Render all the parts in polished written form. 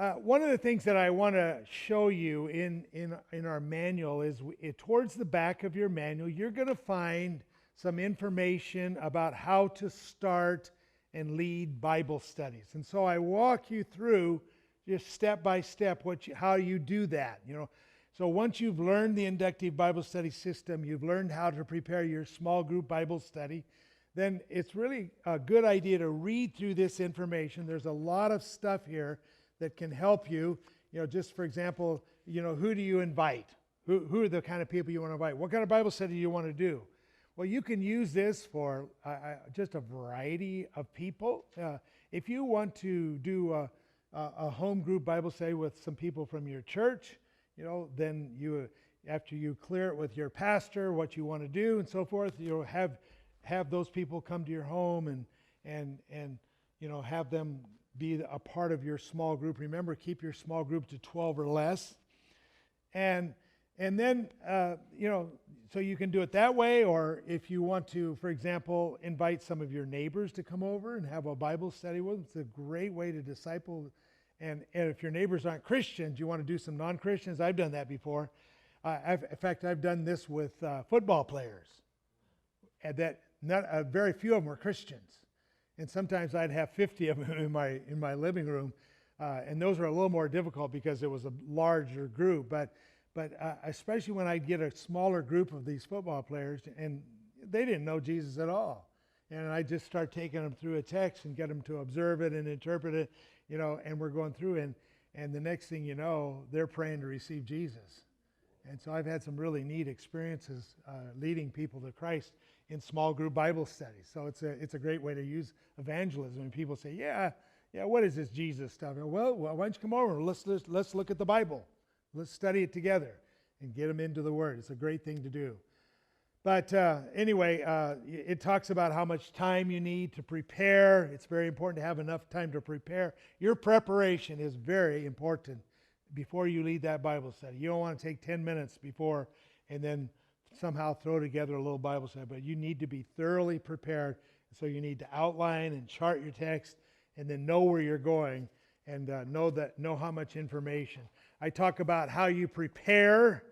One of the things that I want to show you in our manual is towards the back of your manual, you're going to find some information about how to start and lead Bible studies. And so I walk you through just step by step how you do that. So once you've learned the Inductive Bible Study system, you've learned how to prepare your small group Bible study, then it's really a good idea to read through this information. There's a lot of stuff here that can help you. Just for example, who do you invite? Who are the kind of people you want to invite? What kind of Bible study do you want to do? Well, you can use this for just a variety of people. If you want to do a home group Bible study with some people from your church, then after you clear it with your pastor, what you want to do and so forth, you'll have those people come to your home and have them be a part of your small group. Remember, keep your small group to 12 or less. And then, so you can do it that way, or if you want to, for example, invite some of your neighbors to come over and have a Bible study with them. It's a great way to disciple. And if your neighbors aren't Christians, you want to do some non-Christians. I've done that before. In fact, I've done this with football players. And very few of them were Christians. And sometimes I'd have 50 of them in my living room. And those were a little more difficult because it was a larger group. But especially when I'd get a smaller group of these football players, and they didn't know Jesus at all. And I just start taking them through a text and get them to observe it and interpret it, and we're going through. And the next thing you know, they're praying to receive Jesus. And so I've had some really neat experiences leading people to Christ in small group Bible studies. So it's a great way to use evangelism. And people say, yeah, what is this Jesus stuff? Well, why don't you come over? Let's look at the Bible. Let's study it together and get them into the Word. It's a great thing to do. But anyway, it talks about how much time you need to prepare. It's very important to have enough time to prepare. Your preparation is very important before you lead that Bible study. You don't want to take 10 minutes before and then somehow throw together a little Bible study, but you need to be thoroughly prepared. So you need to outline and chart your text and then know where you're going and know how much information. I talk about how you prepare,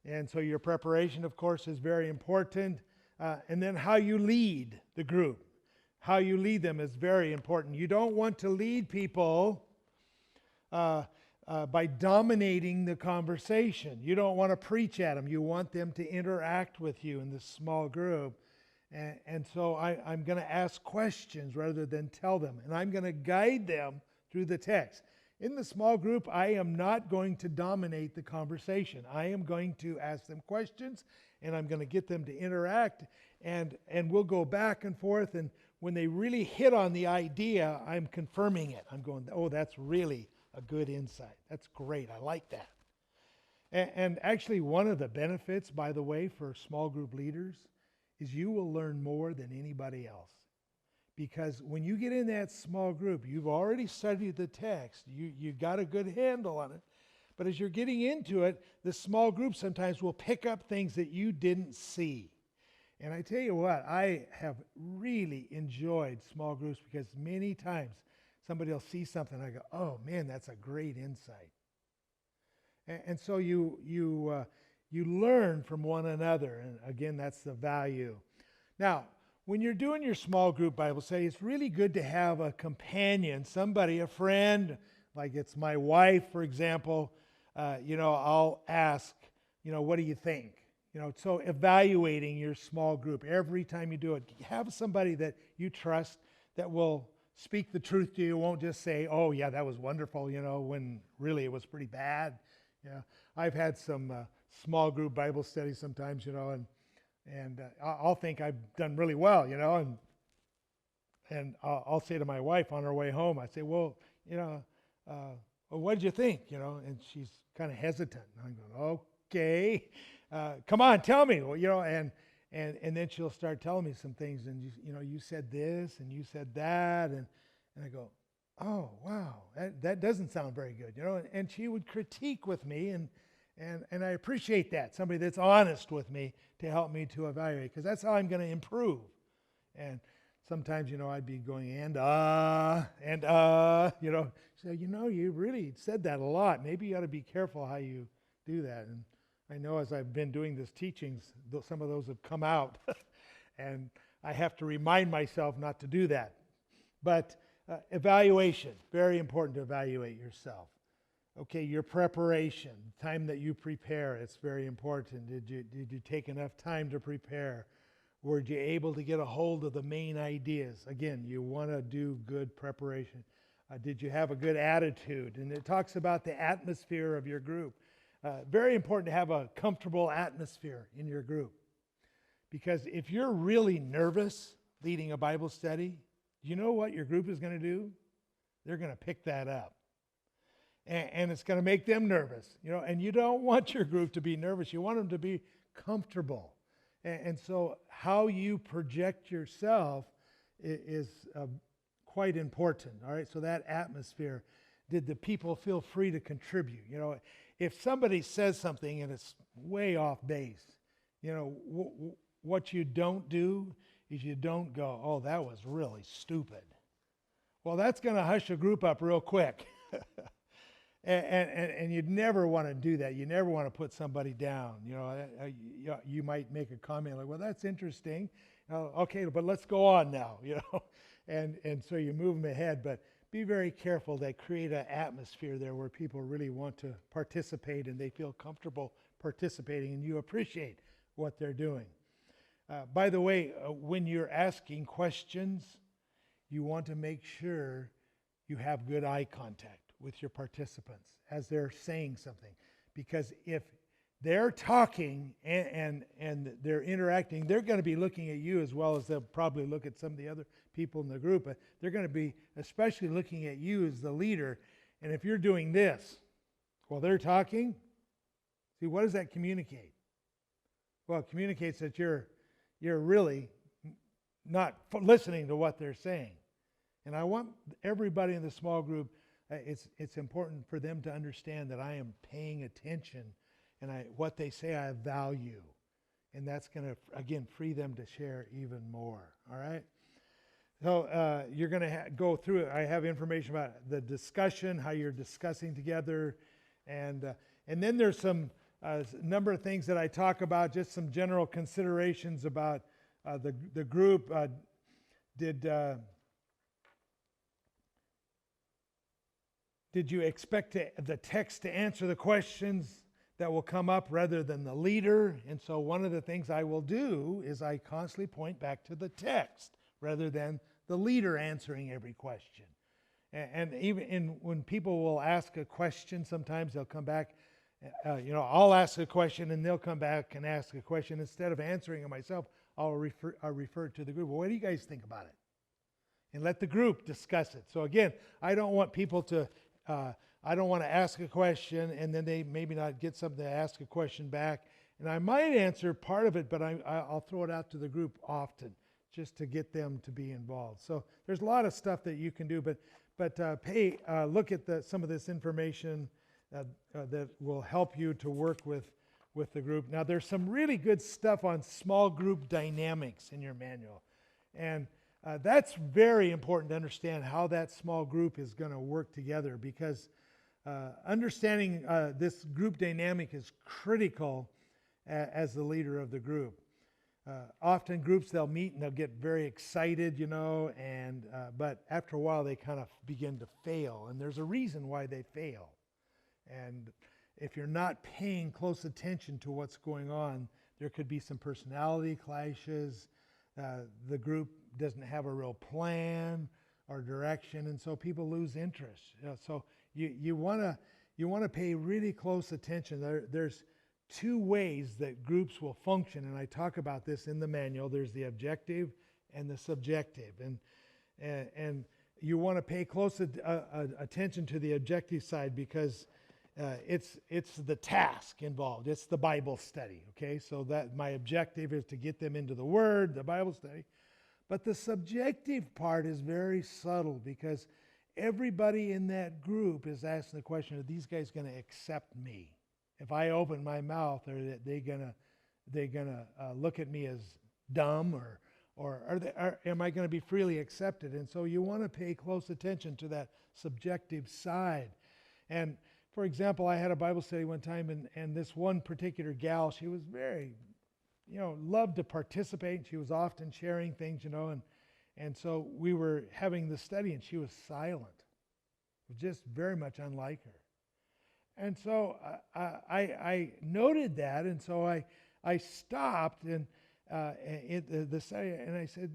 and so your preparation, of course, is very important. And then how you lead the group. How you lead them is very important. You don't want to lead people by dominating the conversation. You don't want to preach at them. You want them to interact with you in this small group. And so I'm going to ask questions rather than tell them. And I'm going to guide them through the text. In the small group, I am not going to dominate the conversation. I am going to ask them questions, and I'm going to get them to interact, and we'll go back and forth. And when they really hit on the idea, I'm confirming it. I'm going, oh, that's really a good insight. That's great. I like that. And actually, one of the benefits, by the way, for small group leaders is you will learn more than anybody else. Because when you get in that small group, you've already studied the text. You got a good handle on it. But as you're getting into it, the small group sometimes will pick up things that you didn't see. And I tell you what, I have really enjoyed small groups because many times somebody will see something and I go, oh man, that's a great insight. And so you learn from one another. And again, that's the value. Now, when you're doing your small group Bible study, it's really good to have a companion, somebody, a friend, like it's my wife, for example. I'll ask, what do you think? So evaluating your small group every time you do it, have somebody that you trust that will speak the truth to you. Won't just say, oh yeah, that was wonderful, when really it was pretty bad. I've had some small group Bible studies sometimes, and I'll think I've done really well, and I'll say to my wife on our way home, I say, well, what did you think, and she's kind of hesitant. And I'm going, okay, come on, tell me, and then she'll start telling me some things, and you said this, and you said that, and I go, oh, wow, that doesn't sound very good, and she would critique with me, and I appreciate that, somebody that's honest with me to help me to evaluate, because that's how I'm going to improve. And sometimes, I'd be going, and, so, you really said that a lot. Maybe you ought to be careful how you do that. And I know as I've been doing this teachings, some of those have come out. And I have to remind myself not to do that. But evaluation, very important to evaluate yourself. Okay, your preparation, time that you prepare, it's very important. Did you take enough time to prepare? Were you able to get a hold of the main ideas? Again, you want to do good preparation. Did you have a good attitude? And it talks about the atmosphere of your group. Very important to have a comfortable atmosphere in your group. Because if you're really nervous leading a Bible study, you know what your group is going to do? They're going to pick that up. And it's going to make them nervous. And you don't want your group to be nervous. You want them to be comfortable. And so how you project yourself is quite important. All right, so that atmosphere, did the people feel free to contribute? If somebody says something and it's way off base, what you don't do is you don't go, oh, that was really stupid. Well, that's going to hush a group up real quick. And you'd never want to do that. You never want to put somebody down. You might make a comment like, well, that's interesting. Okay, but let's go on now, And so you move them ahead. But be very careful that create an atmosphere there where people really want to participate and they feel comfortable participating and you appreciate what they're doing. By the way, when you're asking questions, you want to make sure you have good eye contact with your participants as they're saying something. Because if they're talking and they're interacting, they're going to be looking at you as well as they'll probably look at some of the other people in the group. But they're going to be especially looking at you as the leader. And if you're doing this while they're talking, see, what does that communicate? Well, it communicates that you're really not listening to what they're saying. And I want everybody in the small group, it's important for them to understand that I am paying attention and what they say I value. And that's going to, again, free them to share even more. All right? So you're going to go through it. I have information about the discussion, how you're discussing together. And then there's some number of things that I talk about, just some general considerations about the group. Did you expect the text to answer the questions that will come up rather than the leader? And so one of the things I will do is I constantly point back to the text rather than the leader answering every question. And even when people will ask a question, sometimes they'll come back, I'll ask a question and they'll come back and ask a question. Instead of answering it myself, I'll refer to the group. Well, what do you guys think about it? And let the group discuss it. So again, I don't want people to I don't want to ask a question and then they maybe not get something to ask a question back. And I might answer part of it, but I'll throw it out to the group often just to get them to be involved. So there's a lot of stuff that you can do, but look at some of this information that will help you to work with the group. Now there's some really good stuff on small group dynamics in your manual. And that's very important to understand how that small group is going to work together, because understanding this group dynamic is critical as the leader of the group. Often groups, they'll meet and they'll get very excited, but after a while they kind of begin to fail, and there's a reason why they fail. And if you're not paying close attention to what's going on, there could be some personality clashes. The group doesn't have a real plan or direction, and so people lose interest. So you want to pay really close attention. There's two ways that groups will function, and I talk about this in the manual. There's the objective and the subjective, and you want to pay close attention to the objective side, because it's the task involved. It's the Bible study, okay? So that my objective is to get them into the Word, the Bible study. But the subjective part is very subtle, because everybody in that group is asking the question, are these guys going to accept me? If I open my mouth, are they gonna look at me as dumb, Or am I going to be freely accepted? And so you want to pay close attention to that subjective side. And for example, I had a Bible study one time, and this one particular gal, she was very, loved to participate. She was often sharing things, and so we were having the study, and she was silent. It was just very much unlike her. And so I noted that, and so I stopped and the study, and I said,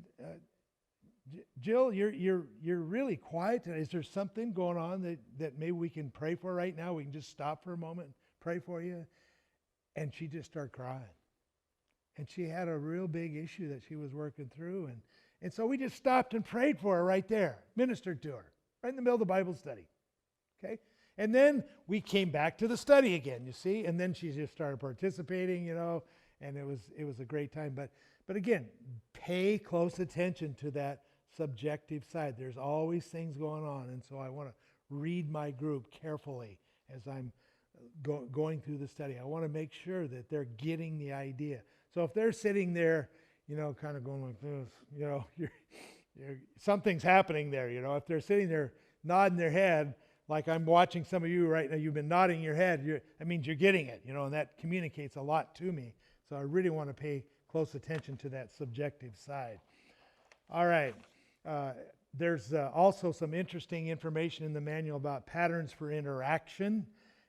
Jill, you're really quiet. Is there something going on that maybe we can pray for right now? We can just stop for a moment and pray for you. And she just started crying. And she had a real big issue that she was working through. And so we just stopped and prayed for her right there, ministered to her, right in the middle of the Bible study. Okay? And then we came back to the study again, you see, and then she just started participating, and it was a great time. But again, pay close attention to that subjective side. There's always things going on, and so I want to read my group carefully as I'm going through the study. I want to make sure that they're getting the idea. So if they're sitting there, kind of going like this, something's happening there. If they're sitting there nodding their head, like I'm watching some of you right now, you've been nodding your head, that means you're getting it, and that communicates a lot to me. So I really want to pay close attention to that subjective side. All right. There's also some interesting information in the manual about patterns for interaction.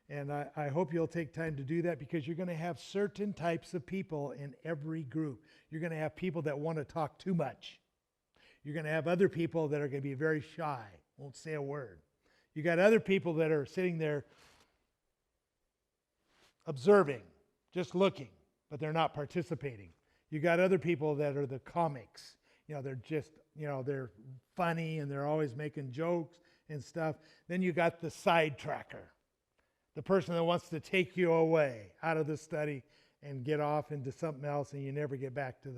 And I hope you'll take time to do that, because you're going to have certain types of people in every group. You're going to have people that want to talk too much. You're going to have other people that are going to be very shy, won't say a word. You got other people that are sitting there observing, just looking, but they're not participating. You got other people that are the comics. They're just, they're funny and they're always making jokes and stuff. Then you got the sidetracker, the person that wants to take you away out of the study and get off into something else, and you never get back to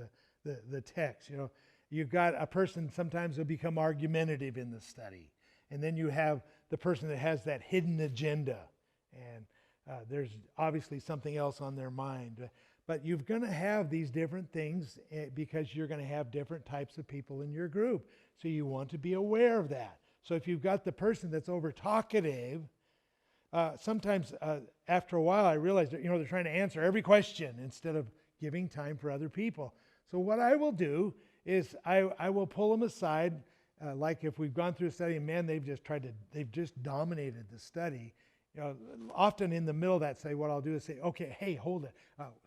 the text. You've got a person sometimes will become argumentative in the study. And then you have the person that has that hidden agenda, and there's obviously something else on their mind. But you're going to have these different things because you're going to have different types of people in your group. So you want to be aware of that. So if you've got the person that's over talkative, sometimes after a while I realize that, they're trying to answer every question instead of giving time for other people. So what I will do is I will pull them aside, like if we've gone through a study and man, they've just dominated the study. Often in the middle of that study, what I'll do is say, okay, hey, hold it.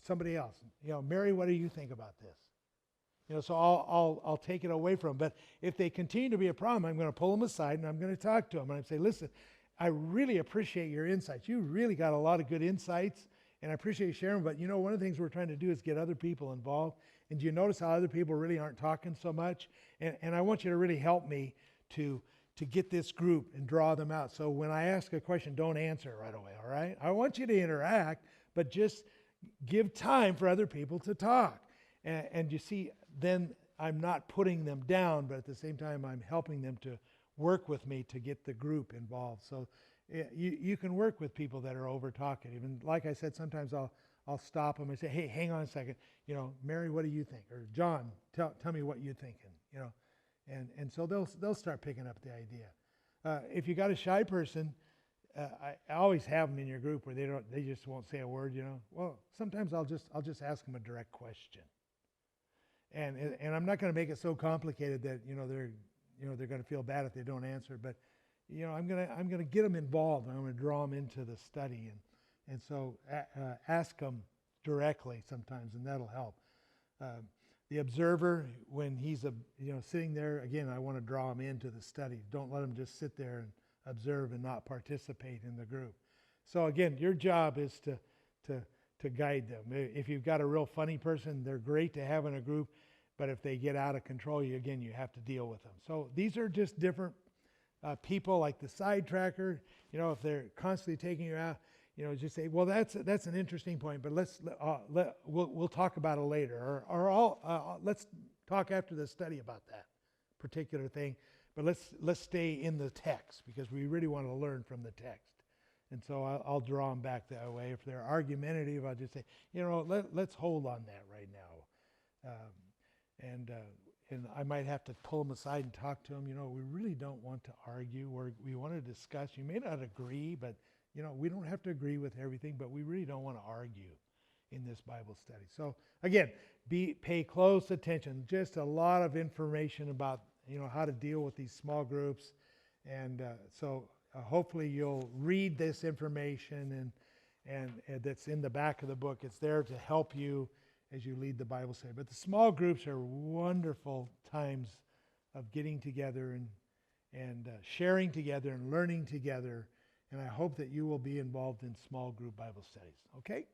Somebody else. Mary, what do you think about this? So I'll take it away from them. But if they continue to be a problem, I'm going to pull them aside and I'm going to talk to them. And I say, listen, I really appreciate your insights. You really got a lot of good insights, and I appreciate you sharing. But one of the things we're trying to do is get other people involved. And do you notice how other people really aren't talking so much? And I want you to really help me to get this group and draw them out. So when I ask a question, don't answer it right away, all right? I want you to interact, but just give time for other people to talk. And you see, then I'm not putting them down, but at the same time, I'm helping them to work with me to get the group involved. So you can work with people that are over talkative. And like I said, sometimes I'll stop them and say, hey, hang on a second. Mary, what do you think? Or John, tell me what you're thinking. And so they'll start picking up the idea. If you got a shy person, I always have them in your group where they just won't say a word. Well, sometimes I'll just ask them a direct question, and I'm not going to make it so complicated that they're going to feel bad if they don't answer. But I'm going to get them involved. I'm going to draw them into the study, and so ask them directly sometimes, and that'll help. The observer, when he's sitting there, again, I want to draw him into the study. Don't let him just sit there and observe and not participate in the group. So again, your job is to guide them. If you've got a real funny person, they're great to have in a group, but if they get out of control, you have to deal with them. So these are just different people, like the sidetracker. If they're constantly taking you out, just say, well, that's an interesting point, but we'll talk about it later, or let's talk after the study about that particular thing. But let's stay in the text, because we really want to learn from the text. And so I'll draw them back that way. If they're argumentative, I'll just say, let's hold on that right now. and I might have to pull them aside and talk to them. We really don't want to argue, or we want to discuss. You may not agree, but we don't have to agree with everything, but we really don't want to argue in this Bible study. So again, pay close attention. Just a lot of information about how to deal with these small groups, and so hopefully you'll read this information and that's in the back of the book. It's there to help you as you lead the Bible study. But the small groups are wonderful times of getting together and sharing together and learning together. And I hope that you will be involved in small group Bible studies. Okay?